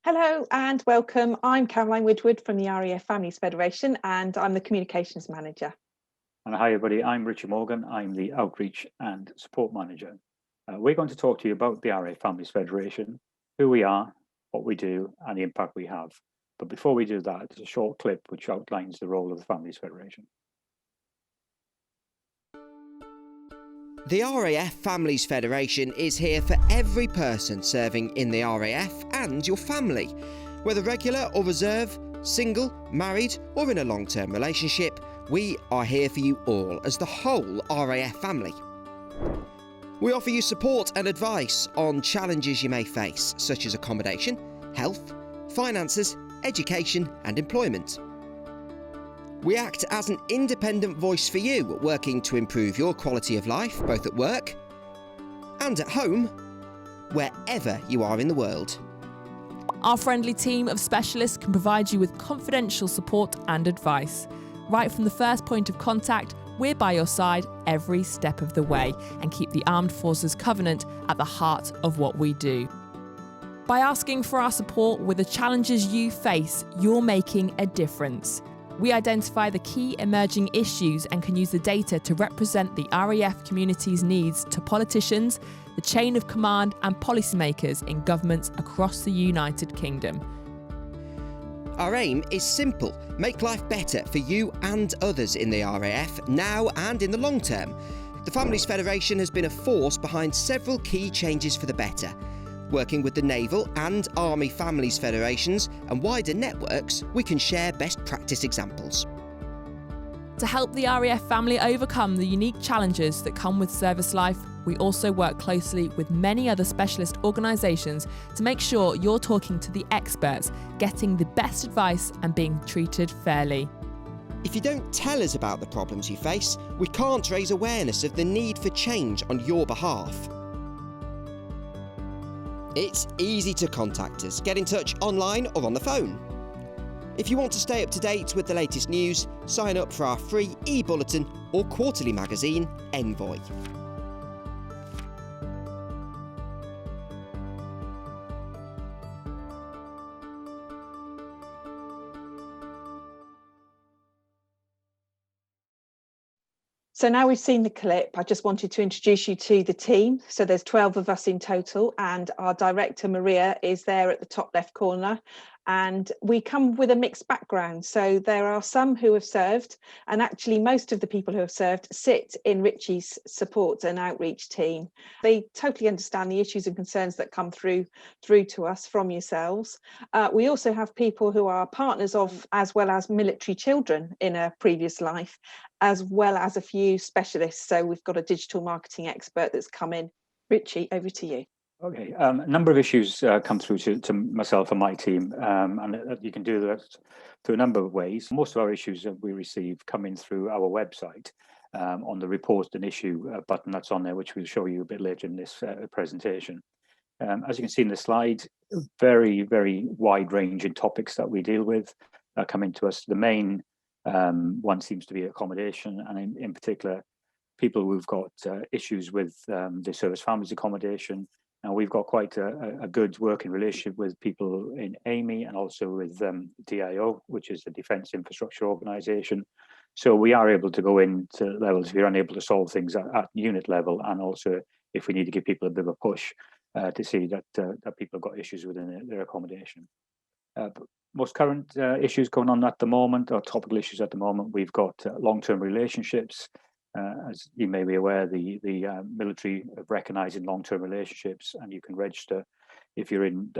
Hello and welcome. I'm Caroline Woodward from the RAF Families Federation and I'm the Communications Manager. And hi everybody, I'm Richard Morgan. I'm the Outreach and Support Manager. We're going to talk to you about the RAF Families Federation, who we are, what we do and the impact we have. But before we do that, there's a short clip which outlines the role of the Families Federation. The RAF Families Federation is here for every person serving in the RAF and your family. Whether regular or reserve, single, married or in a long-term relationship, we are here for you all as the whole RAF family. We offer you support and advice on challenges you may face, such as accommodation, health, finances, education and employment. We act as an independent voice for you, working to improve your quality of life, both at work and at home, wherever you are in the world. Our friendly team of specialists can provide you with confidential support and advice. Right from the first point of contact, we're by your side every step of the way and keep the Armed Forces Covenant at the heart of what we do. By asking for our support with the challenges you face, you're making a difference. We identify the key emerging issues and can use the data to represent the RAF community's needs to politicians, the chain of command and policymakers in governments across the United Kingdom. Our aim is simple: make life better for you and others in the RAF, now and in the long term. The Families Federation has been a force behind several key changes for the better. Working with the Naval and Army Families Federations and wider networks, we can share best practice examples. To help the RAF family overcome the unique challenges that come with service life, we also work closely with many other specialist organisations to make sure you're talking to the experts, getting the best advice and being treated fairly. If you don't tell us about the problems you face, we can't raise awareness of the need for change on your behalf. It's easy to contact us. Get in touch online or on the phone. If you want to stay up to date with the latest news, sign up for our free e-bulletin or quarterly magazine, Envoy. So now we've seen the clip, I just wanted to introduce you to the team. So there's 12 of us in total and our director Maria is there at the top left corner. And we come with a mixed background. So there are some who have served, and actually most of the people who have served sit in Richie's support and outreach team. They totally understand the issues and concerns that come through to us from yourselves. We also have people who are partners of, as well as military children in a previous life, as well as a few specialists. So we've got a digital marketing expert that's come in. Richie, over to you. Okay, a number of issues come through to myself and my team, and you can do that through a number of ways. Most of our issues that we receive come in through our website on the report an issue button that's on there, which we'll show you a bit later in this presentation. As you can see in the slide, very, very wide range in topics that we deal with come into us. The main one seems to be accommodation, and in particular, people who've got issues with the service families accommodation. And we've got quite a good working relationship with people in AMI and also with DIO, which is the Defence Infrastructure Organisation. So we are able to go into levels if you're unable to solve things at unit level, and also if we need to give people a bit of a push to see that people have got issues within their accommodation. Most current issues going on at the moment, or topical issues at the moment, we've got long-term relationships. As you may be aware, the military have recognising long-term relationships, and you can register if you're in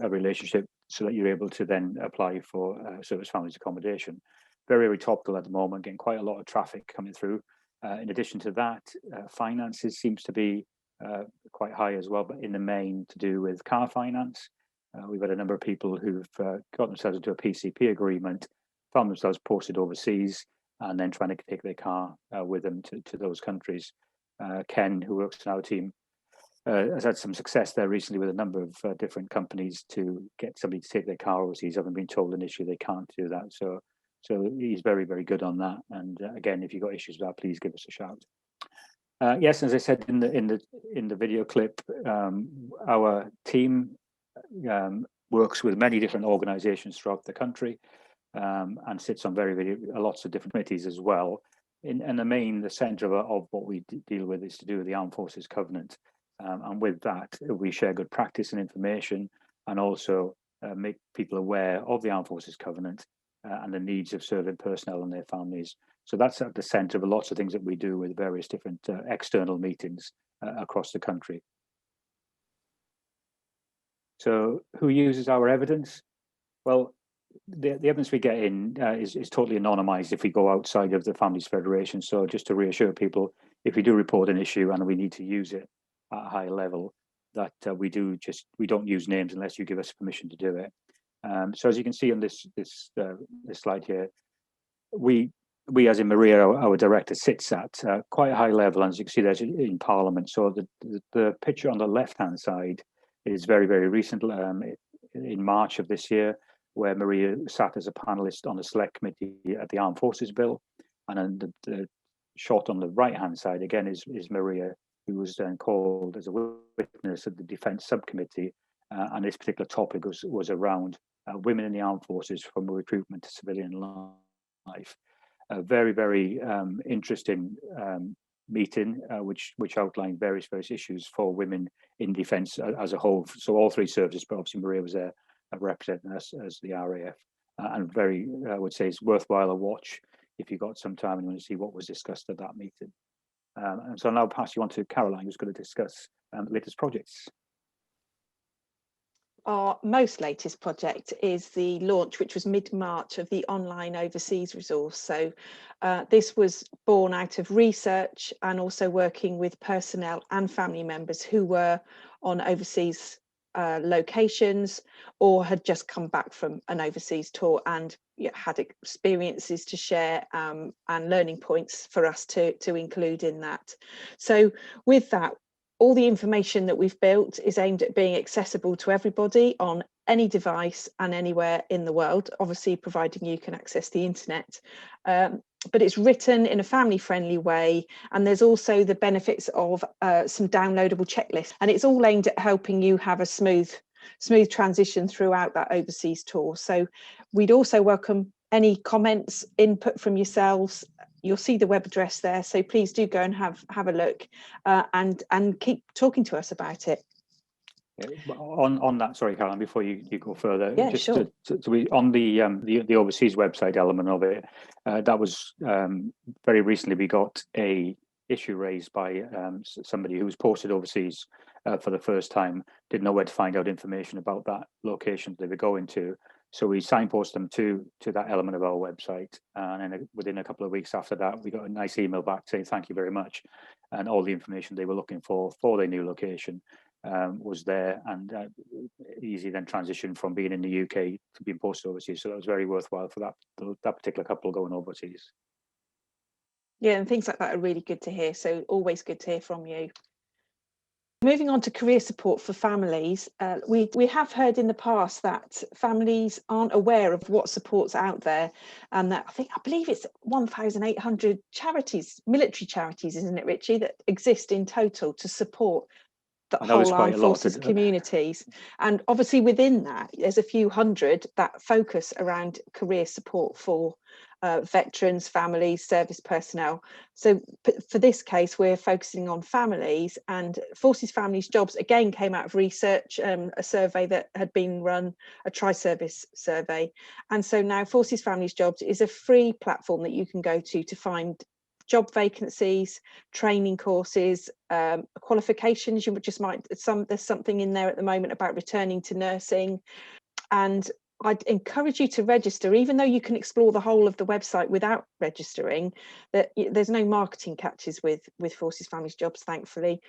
a relationship, so that you're able to then apply for service families accommodation. Very, very topical at the moment, getting quite a lot of traffic coming through. In addition to that, finances seems to be quite high as well, but in the main to do with car finance. We've had a number of people who've got themselves into a PCP agreement, found themselves posted overseas, and then trying to take their car with them to those countries. Ken, who works in our team, has had some success there recently with a number of different companies to get somebody to take their car overseas, having been told initially they can't do that. So he's very, very good on that. And again, if you've got issues with that, please give us a shout. Yes, as I said in the video clip, our team works with many different organisations throughout the country, and sits on lots of different committees as well. In the main, the centre of what we deal with is to do with the Armed Forces Covenant, and with that we share good practice and information, and also make people aware of the Armed Forces Covenant and the needs of serving personnel and their families. So that's at the centre of lots of things that we do with various different external meetings across the country. So who uses our evidence? Well, the evidence we get in is totally anonymised if we go outside of the Families Federation. So just to reassure people, if we do report an issue and we need to use it at a high level, that we don't use names unless you give us permission to do it. So as you can see on this slide here, we as in Maria, our director, sits at quite a high level, and as you can see there's in Parliament. So the picture on the left-hand side is very, very recent, in March of this year, where Maria sat as a panelist on the Select Committee at the Armed Forces Bill. And then the shot on the right-hand side, again, is Maria, who was then called as a witness at the Defence Subcommittee. And this particular topic was around women in the armed forces from recruitment to civilian life. A very, very interesting meeting, which outlined various issues for women in defence as a whole. So all three services, but obviously Maria was there representing us as the RAF, and very, I would say, it's worthwhile a watch if you've got some time and you want to see what was discussed at that meeting. And so I'll now pass you on to Caroline, who's going to discuss the latest projects. Our most latest project is the launch, which was mid-March, of the online overseas resource. So this was born out of research and also working with personnel and family members who were on overseas locations or had just come back from an overseas tour and had experiences to share, and learning points for us to include in that. So with that, all the information that we've built is aimed at being accessible to everybody on any device and anywhere in the world, obviously providing you can access the internet. But it's written in a family-friendly way, and there's also the benefits of some downloadable checklists, and it's all aimed at helping you have a smooth transition throughout that overseas tour. So we'd also welcome any comments, input from yourselves. You'll see the web address there, so please do go and have a look, and keep talking to us about it. Yeah, on that, sorry, Caroline, before you go further, yeah, just sure. on the overseas website element of it, that was very recently we got a issue raised by somebody who was posted overseas for the first time, didn't know where to find out information about that location they were going to. So we signposted them to that element of our website, and then within a couple of weeks after that, we got a nice email back saying thank you very much, and all the information they were looking for their new location was there, and easy then transition from being in the UK to being posted overseas. So that was very worthwhile for that particular couple going overseas. Yeah, and things like that are really good to hear. So always good to hear from you. Moving on to career support for families, we have heard in the past that families aren't aware of what support's out there, and that I believe it's 1,800 charities, military charities, isn't it, Richie, that exist in total to support the whole armed forces communities. And obviously within that, there's a few hundred that focus around career support for veterans, families, service personnel. So for this case, we're focusing on families, and Forces Families Jobs again came out of research, a survey that had been run, a tri-service survey. And so now Forces Families Jobs is a free platform that you can go to find job vacancies, training courses, qualifications. You just might, there's something in there at the moment about returning to nursing. And I'd encourage you to register, even though you can explore the whole of the website without registering. That there's no marketing catches with Forces Families Jobs, thankfully.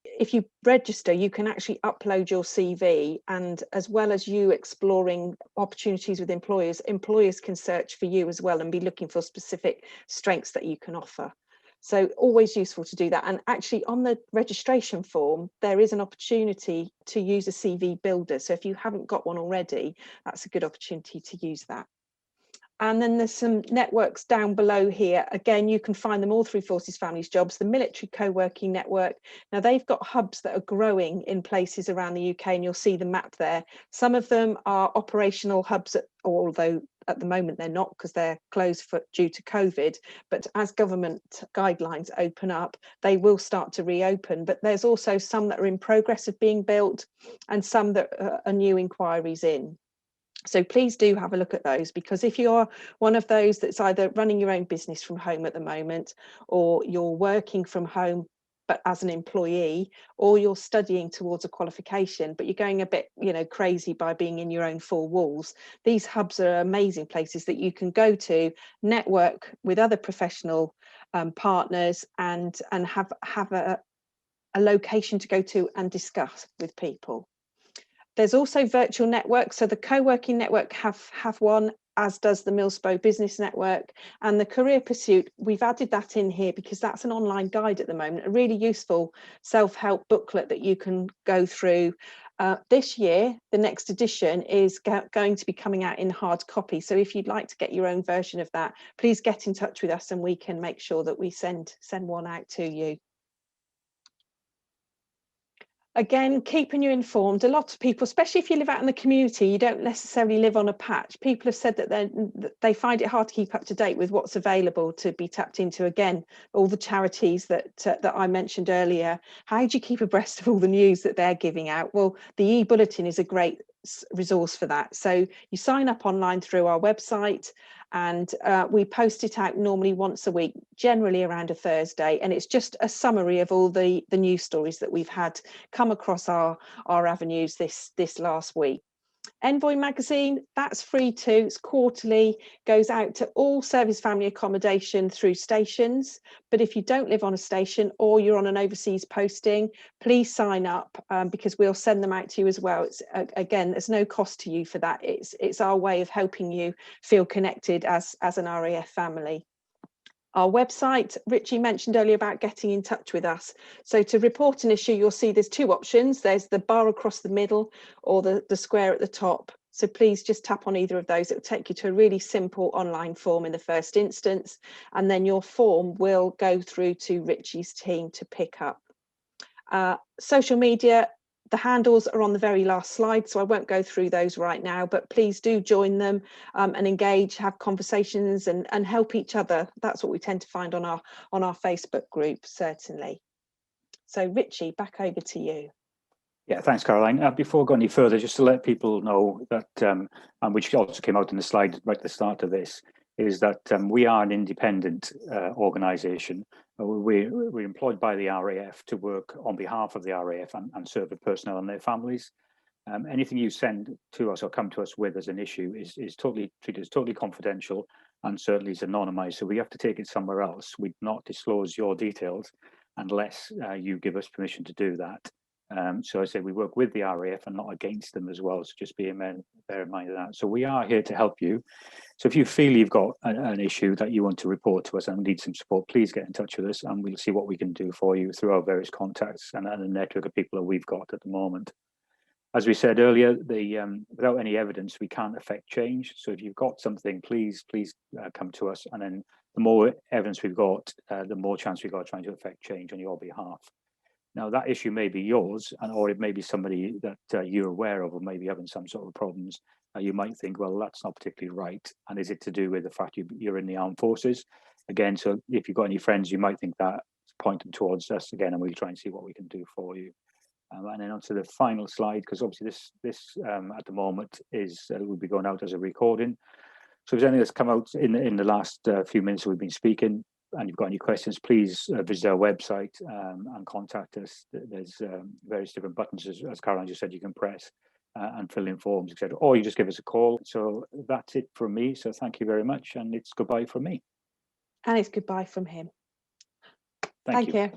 If you register, you can actually upload your CV, and as well as you exploring opportunities with employers can search for you as well and be looking for specific strengths that you can offer. So always useful to do that. And actually on the registration form, there is an opportunity to use a CV builder. So if you haven't got one already, that's a good opportunity to use that. And then there's some networks down below here. Again, you can find them all through Forces Families Jobs, the Military Co-working Network. Now, they've got hubs that are growing in places around the UK, and you'll see the map there. Some of them are operational hubs, although at the moment they're not, because they're closed due to COVID. But as government guidelines open up, they will start to reopen. But there's also some that are in progress of being built, and some that are new inquiries in. So please do have a look at those, because if you're one of those that's either running your own business from home at the moment, or you're working from home but as an employee, or you're studying towards a qualification but you're going a bit, you know, crazy by being in your own four walls, these hubs are amazing places that you can go to, network with other professional partners, and have a location to go to and discuss with people. There's also virtual networks. So the co-working network have one, as does the Millspo Business Network, and the Career Pursuit. We've added that in here because that's an online guide at the moment, a really useful self-help booklet that you can go through. This year, the next edition is going to be coming out in hard copy. So if you'd like to get your own version of that, please get in touch with us and we can make sure that we send one out to you. Again, keeping you informed. A lot of people, especially if you live out in the community, you don't necessarily live on a patch. People have said that they find it hard to keep up to date with what's available to be tapped into. Again, all the charities that I mentioned earlier. How do you keep abreast of all the news that they're giving out? Well, the e-bulletin is a great resource for that. So you sign up online through our website, and we post it out normally once a week, generally around a Thursday, and it's just a summary of all the news stories that we've had come across our avenues this last week. Envoy magazine, that's free too. It's quarterly, goes out to all service family accommodation through stations. But if you don't live on a station or you're on an overseas posting, please sign up, because we'll send them out to you as well. It's again, there's no cost to you for that. It's our way of helping you feel connected as an RAF family. Our website, Richie mentioned earlier about getting in touch with us. So to report an issue, you'll see there's two options. There's the bar across the middle or the square at the top. So please just tap on either of those. It will take you to a really simple online form in the first instance, and then your form will go through to Richie's team to pick up. Social media, the handles are on the very last slide, so I won't go through those right now, but please do join them and engage, have conversations and help each other. That's what we tend to find on our Facebook group, certainly. So Richie, back over to you. Yeah, thanks, Caroline. Before going any further, just to let people know that, and which also came out in the slide right at the start of this, is that we are an independent organisation. We're employed by the RAF to work on behalf of the RAF and serve the personnel and their families. Anything you send to us or come to us with as an issue is totally treated as totally confidential, and certainly is anonymised. So we have to take it somewhere else. We'd not disclose your details unless you give us permission to do that. So I say we work with the RAF and not against them as well. So just bear in mind of that. So we are here to help you. So if you feel you've got an issue that you want to report to us and need some support, please get in touch with us and we'll see what we can do for you through our various contacts and the network of people that we've got at the moment. As we said earlier, without any evidence, we can't affect change. So if you've got something, please come to us. And then the more evidence we've got, the more chance we've got trying to affect change on your behalf. Now, that issue may be yours, or it may be somebody that you're aware of or maybe having some sort of problems. You might think, well, that's not particularly right. And is it to do with the fact you're in the armed forces? Again, so if you've got any friends, you might think that, point them towards us again, and we'll try and see what we can do for you. And then onto the final slide, because obviously this at the moment will be going out as a recording. So if there's anything that's come out in the last few minutes we've been speaking, and you've got any questions, please visit our website and contact us. There's various different buttons, as Caroline just said, you can press and fill in forms, etc. Or you just give us a call. So that's it from me. So thank you very much. And it's goodbye from me. And it's goodbye from him. Thank you.